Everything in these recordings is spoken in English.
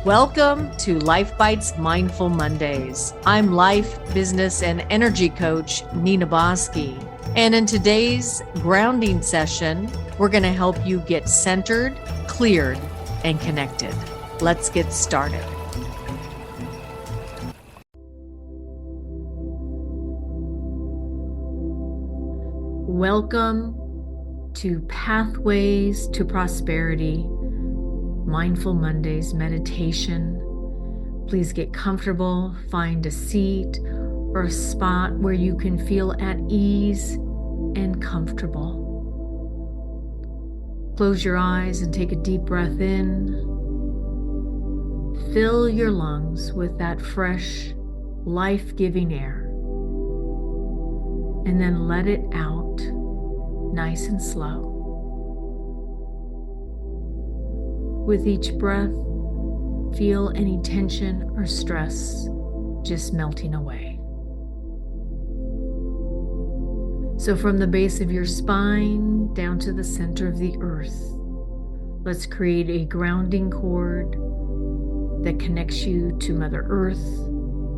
Welcome to LifeBites Mindful Mondays. I'm life, business, and energy coach Nina Bosky. And in today's grounding session, we're going to help you get centered, cleared, and connected. Let's get started. Welcome to Pathways to Prosperity, Mindful Mondays meditation. Please get comfortable, find a seat or a spot where you can feel at ease and comfortable. Close your eyes and take a deep breath in. Fill your lungs with that fresh, life-giving air. And then let it out nice and slow. With each breath, feel any tension or stress just melting away. So from the base of your spine down to the center of the earth, let's create a grounding cord that connects you to Mother Earth,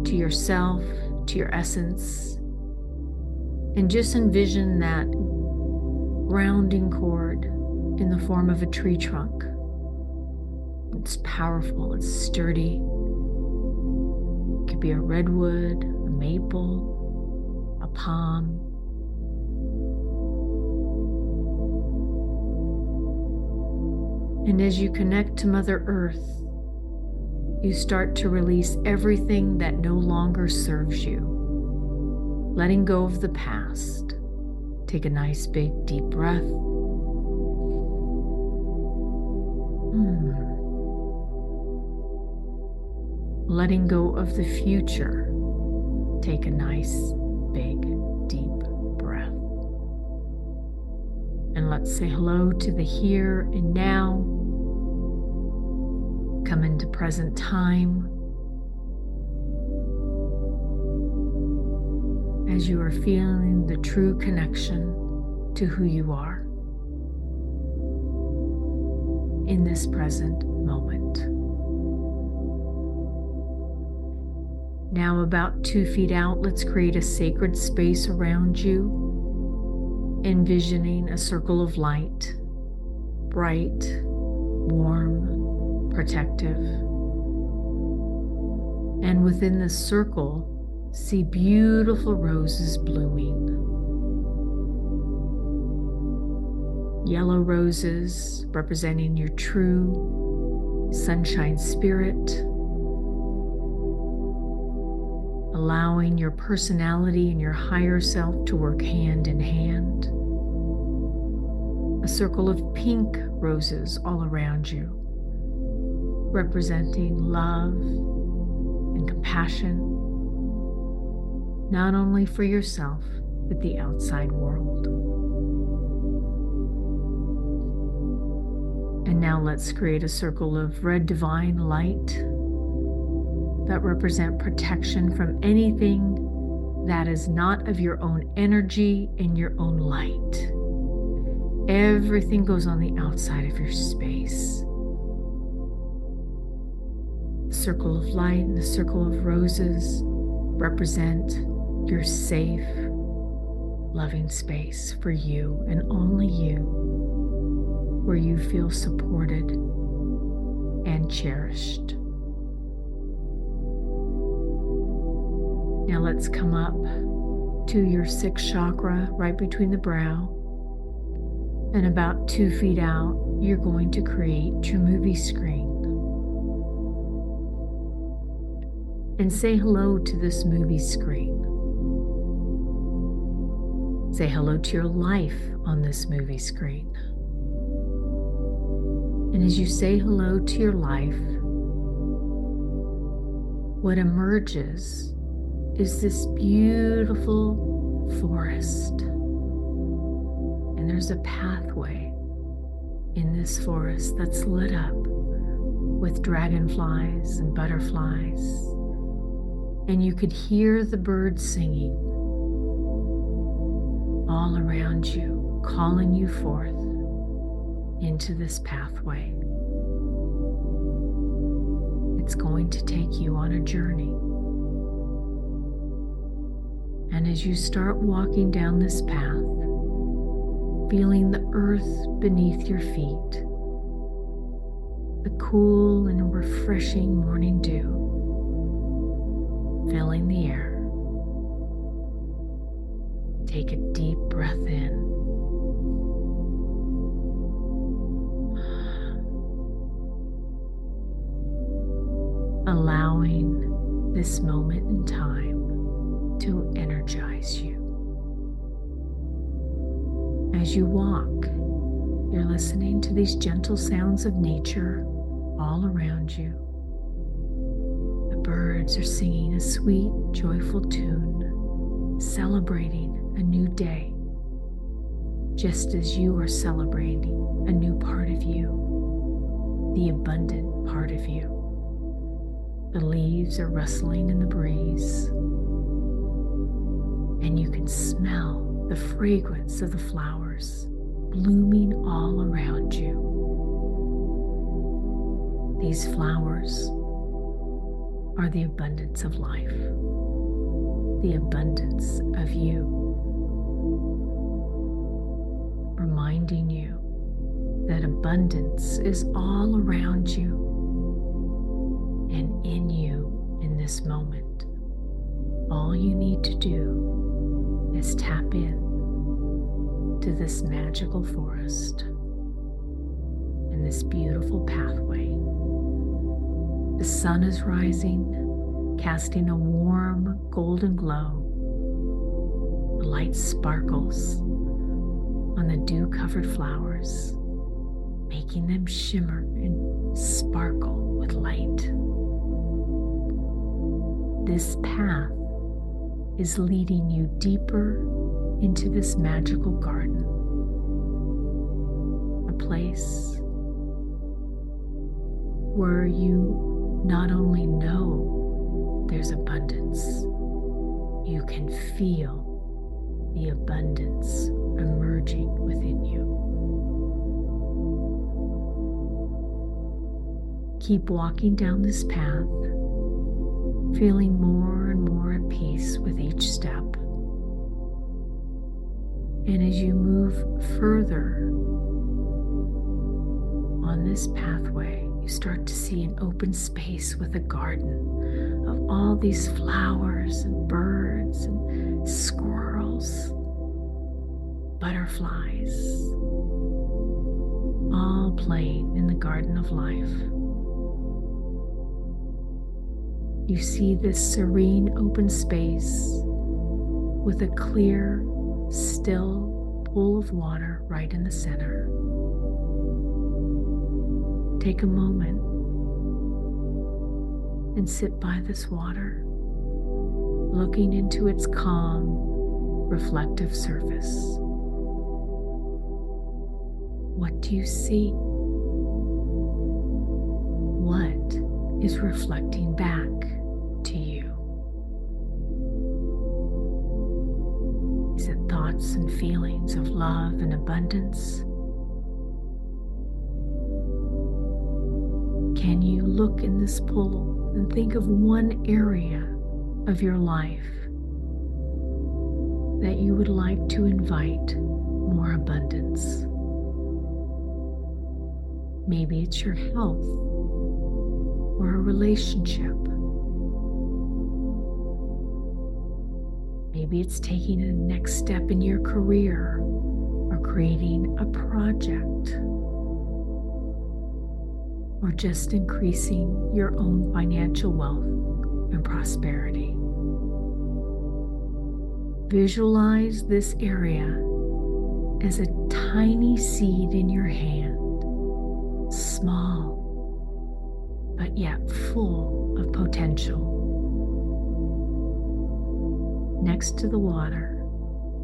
to yourself, to your essence. And just envision that grounding cord in the form of a tree trunk. It's powerful, it's sturdy. It could be a redwood, a maple, a palm. And as you connect to Mother Earth, you start to release everything that no longer serves you. Letting go of the past. Take a nice big deep breath. Letting go of the future. Take a nice big deep breath. And let's say hello to the here and now. Come into present time. As you are feeling the true connection to who you are in this present moment. Now, about 2 feet out, let's create a sacred space around you, envisioning a circle of light, bright, warm, protective. And within this circle, see beautiful roses blooming. Yellow roses representing your true sunshine spirit, allowing your personality and your higher self to work hand in hand. A circle of pink roses all around you, representing love and compassion, not only for yourself, but the outside world. And now let's create a circle of red divine light that represent protection from anything that is not of your own energy and your own light. Everything goes on the outside of your space. The circle of light and the circle of roses represent your safe, loving space for you and only you, where you feel supported and cherished. Now let's come up to your 6th chakra, right between the brow. And about 2 feet out, you're going to create your movie screen. And say hello to this movie screen. Say hello to your life on this movie screen. And as you say hello to your life, what emerges is this beautiful forest. And there's a pathway in this forest that's lit up with dragonflies and butterflies. And you could hear the birds singing all around you, calling you forth into this pathway. it's going to take you on a journey. And as you start walking down this path, feeling the earth beneath your feet, the cool and refreshing morning dew filling the air, take a deep breath in. Allowing this moment in time to energize you. As you walk, you're listening to these gentle sounds of nature all around you. The birds are singing a sweet, joyful tune, celebrating a new day, just as you are celebrating a new part of you, the abundant part of you. The leaves are rustling in the breeze, and you can smell the fragrance of the flowers blooming all around you. These flowers are the abundance of life, the abundance of you, reminding you that abundance is all around you and in you in this moment. All you need to do is tap in to this magical forest and this beautiful pathway. The sun is rising, casting a warm golden glow. The light sparkles on the dew-covered flowers, making them shimmer and sparkle with light. This path is leading you deeper into this magical garden, a place where you not only know there's abundance, you can feel the abundance emerging within you. Keep walking down this path, feeling more and more at peace with each step. And as you move further on this pathway, you start to see an open space with a garden of all these flowers and birds and squirrels, butterflies, all playing in the garden of life. You see this serene open space with a clear, still pool of water right in the center. Take a moment and sit by this water, looking into its calm, reflective surface. What do you see? What is reflecting back to you? Is it thoughts and feelings of love and abundance? Can you look in this pool and think of one area of your life that you would like to invite more abundance? Maybe it's your health or a relationship. Maybe it's taking a next step in your career or creating a project, or just increasing your own financial wealth and prosperity. Visualize this area as a tiny seed in your hand, small, but yet full of potential. Next to the water,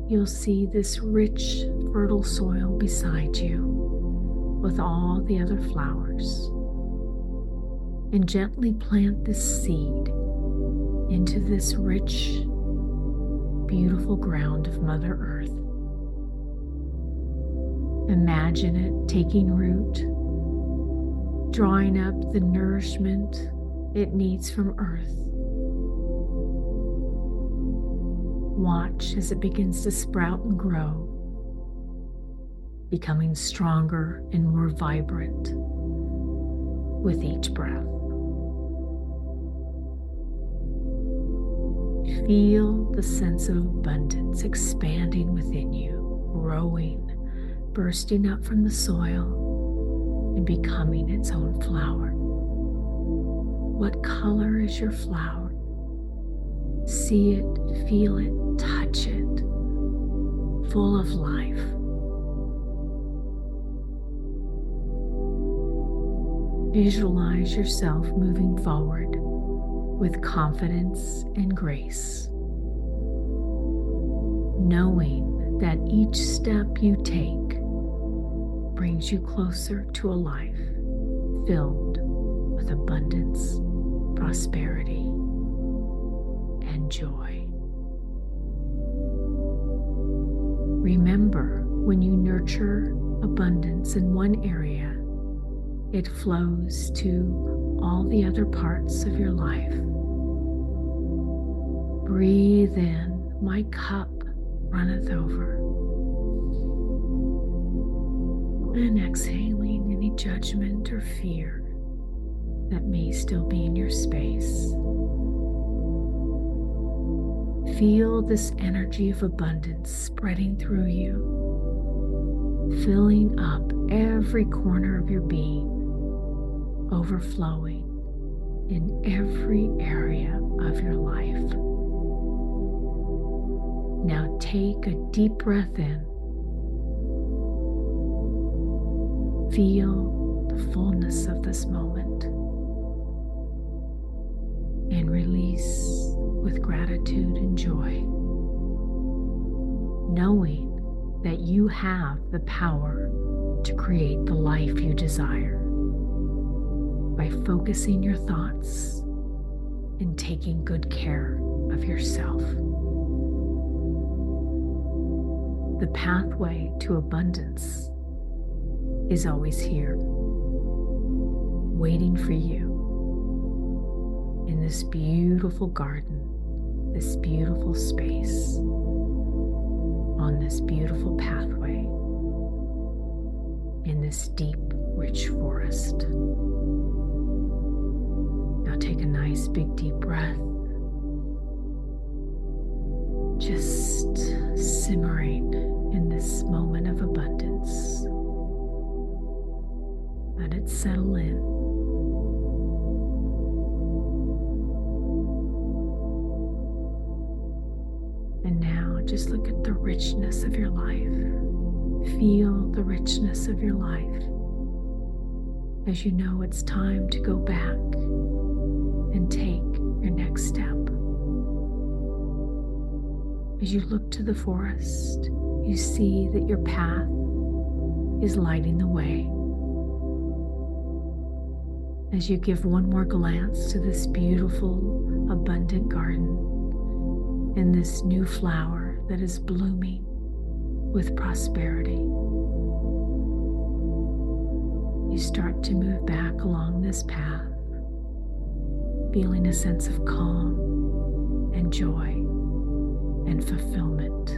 you'll see this rich, fertile soil beside you with all the other flowers. And gently plant this seed into this rich, beautiful ground of Mother Earth. Imagine it taking root, drawing up the nourishment it needs from Earth. Watch as it begins to sprout and grow, becoming stronger and more vibrant with each breath. Feel the sense of abundance expanding within you, growing, bursting up from the soil and becoming its own flower. What color is your flower? See it, feel it, touch it, full of life. Visualize yourself moving forward with confidence and grace, knowing that each step you take brings you closer to a life filled with abundance, prosperity, and joy. Remember, when you nurture abundance in one area, it flows to all the other parts of your life. Breathe in, my cup runneth over. And exhaling any judgment or fear that may still be in your space. Feel this energy of abundance spreading through you, filling up every corner of your being, overflowing in every area of your life. Now take a deep breath in. Feel the fullness of this moment and release with gratitude and joy, knowing that you have the power to create the life you desire by focusing your thoughts and taking good care of yourself. The pathway to abundance is always here, waiting for you in this beautiful garden, this beautiful space, on this beautiful pathway, in this deep, rich forest. Now take a nice big deep breath, just simmering in this moment of abundance. Let it settle in. And now just look at the richness of your life. Feel the richness of your life as you know it's time to go back and take your next step. As you look to the forest, you see that your path is lighting the way. As you give one more glance to this beautiful, abundant garden and this new flower that is blooming with prosperity, you start to move back along this path, feeling a sense of calm and joy and fulfillment.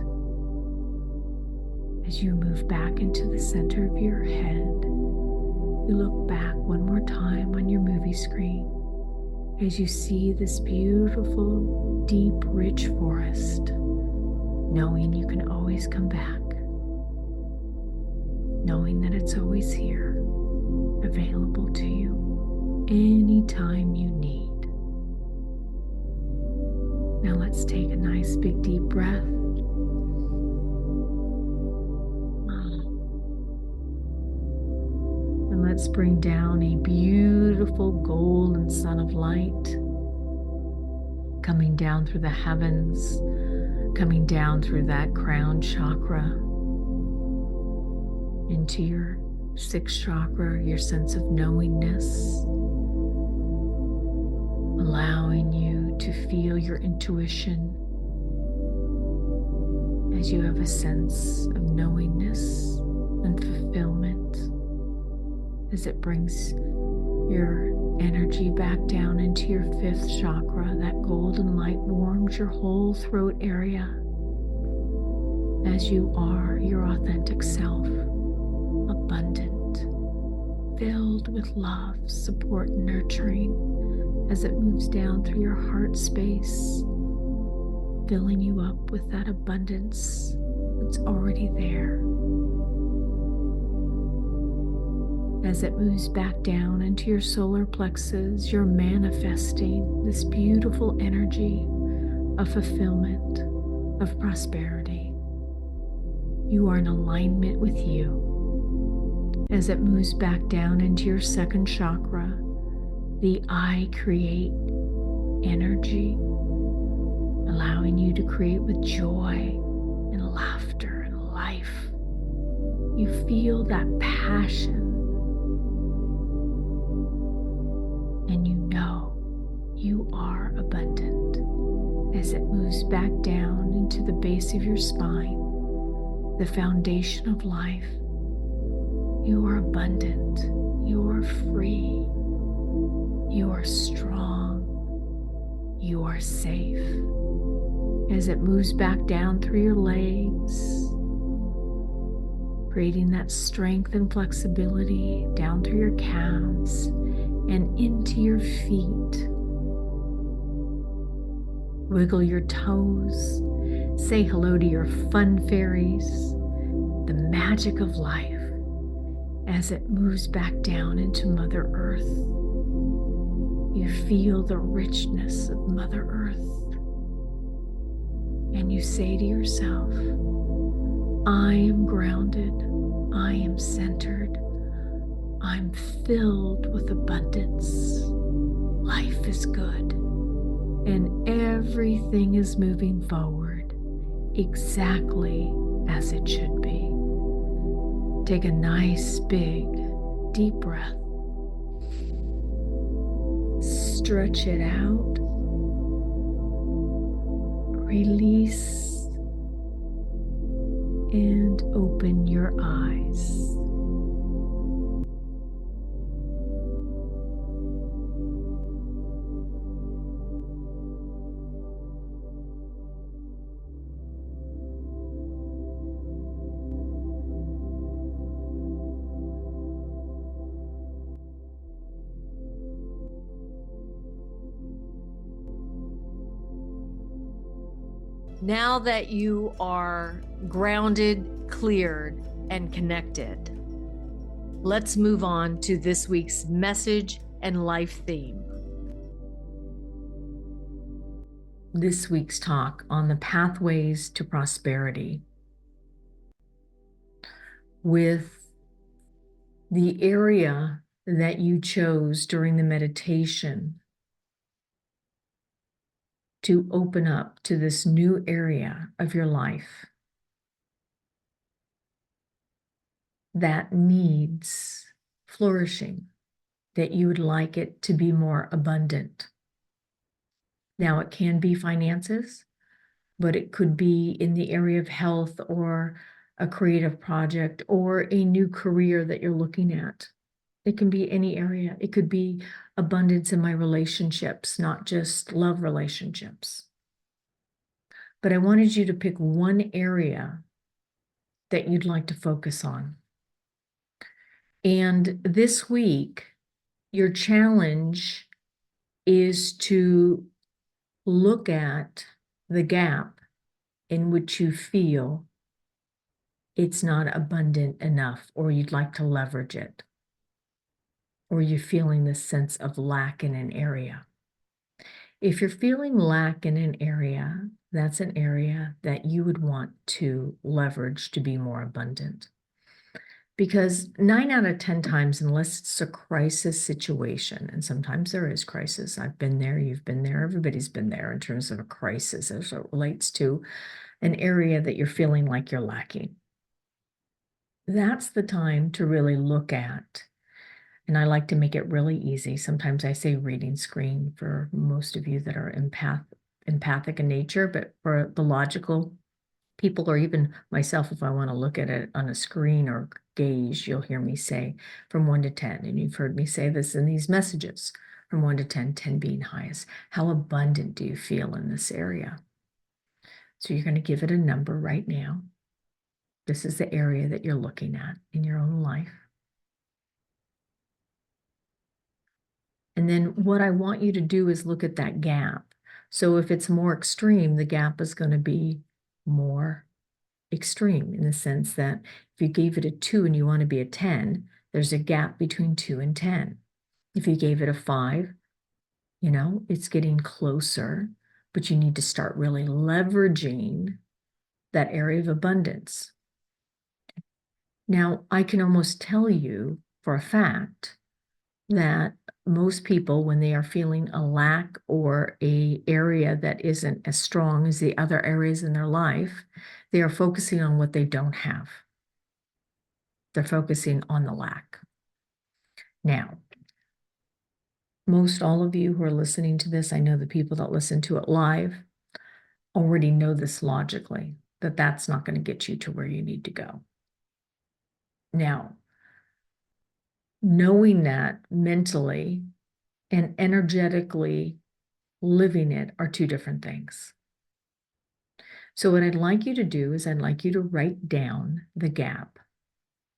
As you move back into the center of your head, you look back one more time on your movie screen as you see this beautiful, deep, rich forest, knowing you can always come back, knowing that it's always here, available to you anytime you need. Now let's take a nice big deep breath. And let's bring down a beautiful golden sun of light coming down through the heavens, coming down through that crown chakra into your sixth chakra, your sense of knowingness, allowing you to feel your intuition as you have a sense of knowingness and fulfillment as it brings your energy back down into your fifth chakra. That golden light warms your whole throat area as you are your authentic self, abundant, filled with love, support, and nurturing as it moves down through your heart space, filling you up with that abundance that's already there. As it moves back down into your solar plexus, you're manifesting this beautiful energy of fulfillment, of prosperity. You are in alignment with you. As it moves back down into your second chakra, the I create energy, allowing you to create with joy and laughter and life. You feel that passion, and you know you are abundant. As it moves back down into the base of your spine, the foundation of life, you are abundant, you are free, you are strong, you are safe. As it moves back down through your legs, creating that strength and flexibility down through your calves and into your feet. Wiggle your toes. Say hello to your fun fairies, the magic of life, as it moves back down into Mother Earth. You feel the richness of Mother Earth, and you say to yourself, I am grounded, I am centered, I'm filled with abundance. Life is good, and everything is moving forward exactly as it should be. Take a nice, big, deep breath. Stretch it out. Release and open your eyes. Now that you are grounded, cleared, and connected, let's move on to this week's message and life theme. This week's talk on the pathways to prosperity, with the area that you chose during the meditation to open up to this new area of your life that needs flourishing, that you would like it to be more abundant. Now, it can be finances, but it could be in the area of health or a creative project or a new career that you're looking at. It can be any area. It could be abundance in my relationships, not just love relationships. But I wanted you to pick one area that you'd like to focus on. And this week, your challenge is to look at the gap in which you feel it's not abundant enough, or you'd like to leverage it, or you're feeling this sense of lack in an area. If you're feeling lack in an area, that's an area that you would want to leverage to be more abundant. Because 9 out of 10 times, unless it's a crisis situation, and sometimes there is crisis, I've been there, you've been there, everybody's been there in terms of a crisis as it relates to an area that you're feeling like you're lacking. That's the time to really look at, and I like to make it really easy. Sometimes I say reading screen for most of you that are empathic in nature, but for the logical People, or even myself, if I want to look at it on a screen or gaze, you'll hear me say from 1 to 10. And you've heard me say this in these messages from 1 to 10, 10 being highest. How abundant do you feel in this area? So you're going to give it a number right now. This is the area that you're looking at in your own life. And then what I want you to do is look at that gap. So if it's more extreme, the gap is going to be more extreme in the sense that if you gave it a 2 and you want to be a 10, there's a gap between 2 and 10. If you gave it a 5, it's getting closer, but you need to start really leveraging that area of abundance. Now, I can almost tell you for a fact that most people, when they are feeling a lack or a area that isn't as strong as the other areas in their life, they are focusing on what they don't have. They're focusing on the lack. Now, most all of you who are listening to this, I know the people that listen to it live already know this logically, that that's not going to get you to where you need to go. Now, knowing that mentally and energetically living it are two different things. So what I'd like you to do is I'd like you to write down the gap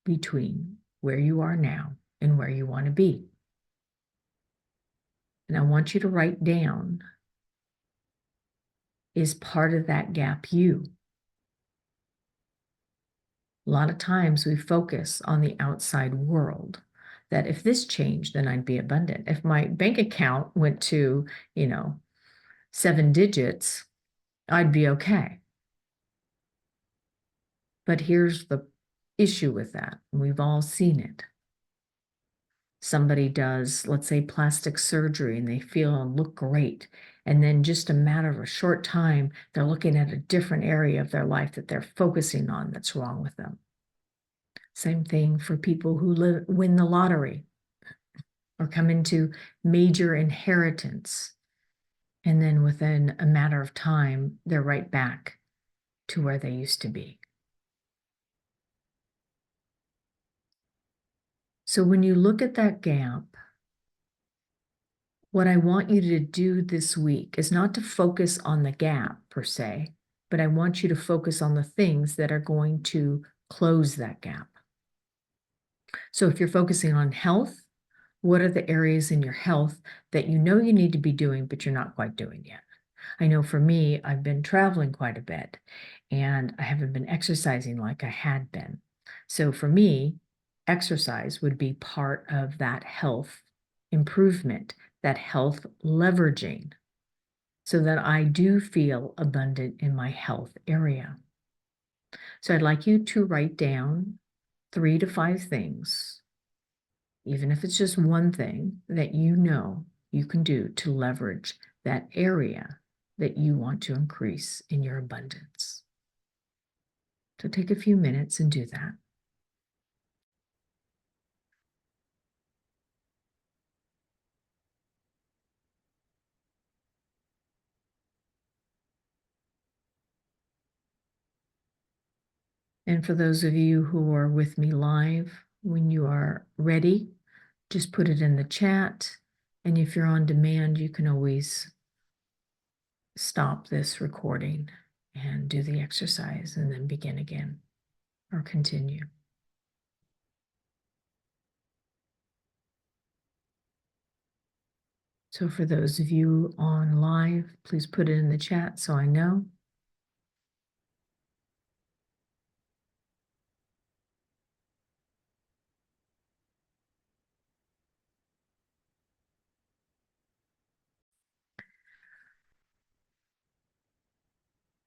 between where you are now and where you want to be. And I want you to write down, is part of that gap you? A lot of times we focus on the outside world, that if this changed, then I'd be abundant. If my bank account went to, 7 digits, I'd be okay. But here's the issue with that. We've all seen it. Somebody does, let's say, plastic surgery, and they feel and look great. And then just a matter of a short time, they're looking at a different area of their life that they're focusing on that's wrong with them. Same thing for people who win the lottery or come into major inheritance. And then within a matter of time, they're right back to where they used to be. So when you look at that gap, what I want you to do this week is not to focus on the gap per se, but I want you to focus on the things that are going to close that gap. So if you're focusing on health, what are the areas in your health that you know you need to be doing, but you're not quite doing yet? I know for me, I've been traveling quite a bit and I haven't been exercising like I had been. So for me, exercise would be part of that health improvement, that health leveraging, so that I do feel abundant in my health area. So I'd like you to write down 3 to 5 things, even if it's just one thing that you know you can do to leverage that area that you want to increase in your abundance. So take a few minutes and do that. And for those of you who are with me live, when you are ready, just put it in the chat. And if you're on demand, you can always stop this recording and do the exercise and then begin again or continue. So for those of you on live, please put it in the chat so I know.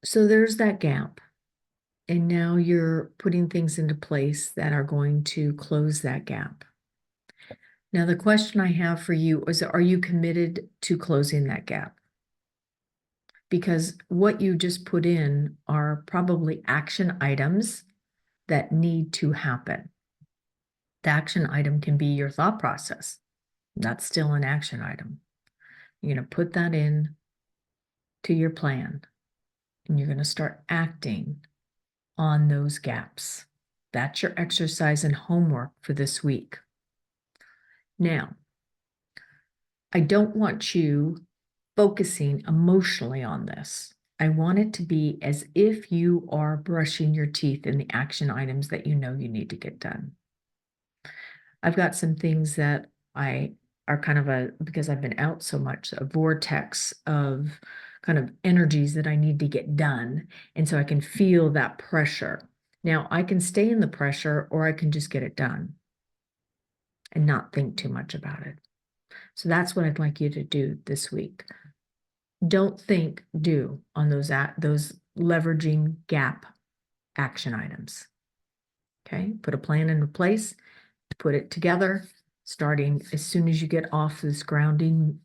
So there's that gap. And now you're putting things into place that are going to close that gap. Now, the question I have for you is, are you committed to closing that gap? Because what you just put in are probably action items that need to happen. The action item can be your thought process. That's still an action item. You're going to put that in to your plan, and you're going to start acting on those gaps. That's your exercise and homework for this week. Now, I don't want you focusing emotionally on this. I want it to be as if you are brushing your teeth in the action items that you know you need to get done. I've got some things that I are kind of because I've been out so much, a vortex of kind of energies that I need to get done. And so I can feel that pressure. Now I can stay in the pressure or I can just get it done and not think too much about it. So that's what I'd like you to do this week. Don't think, do on those leveraging gap action items. Okay, put a plan into place, put it together, starting as soon as you get off this grounding,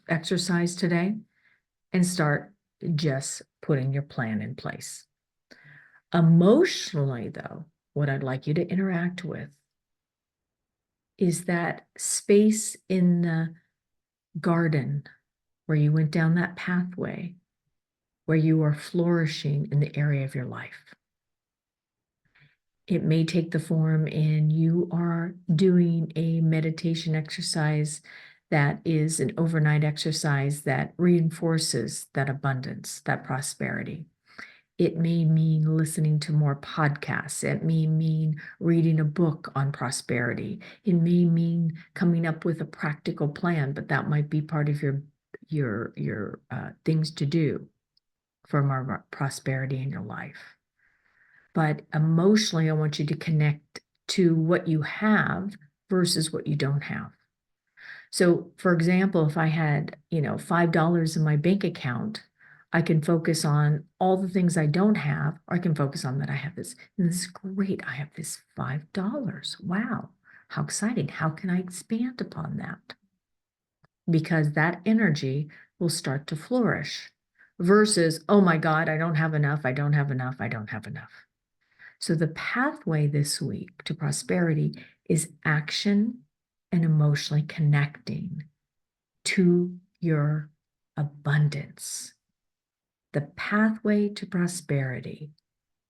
exercise today, and start just putting your plan in place. Emotionally, though, what I'd like you to interact with is that space in the garden where you went down that pathway, where you are flourishing in the area of your life. It may take the form in you are doing a meditation exercise that is an overnight exercise that reinforces that abundance, that prosperity. It may mean listening to more podcasts. It may mean reading a book on prosperity. It may mean coming up with a practical plan, but that might be part of your things to do for more prosperity in your life. But emotionally, I want you to connect to what you have versus what you don't have. So, for example, if I had, $5 in my bank account, I can focus on all the things I don't have, or I can focus on that I have this. And this is great. I have this $5. Wow. How exciting. How can I expand upon that? Because that energy will start to flourish versus, oh my God, I don't have enough. I don't have enough. I don't have enough. So the pathway this week to prosperity is action and emotionally connecting to your abundance. The pathway to prosperity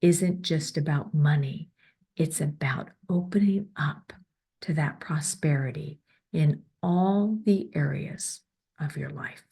isn't just about money. It's about opening up to that prosperity in all the areas of your life.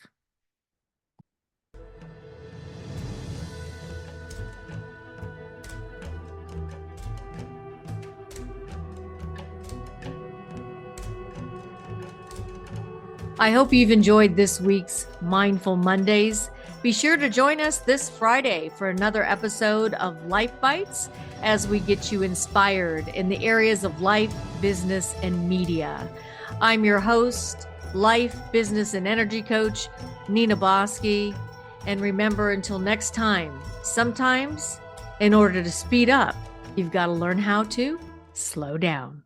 I hope you've enjoyed this week's Mindful Mondays. Be sure to join us this Friday for another episode of LifeBites as we get you inspired in the areas of life, business, and media. I'm your host, life, business, and energy coach, Nina Bosky. And remember, until next time, sometimes in order to speed up, you've got to learn how to slow down.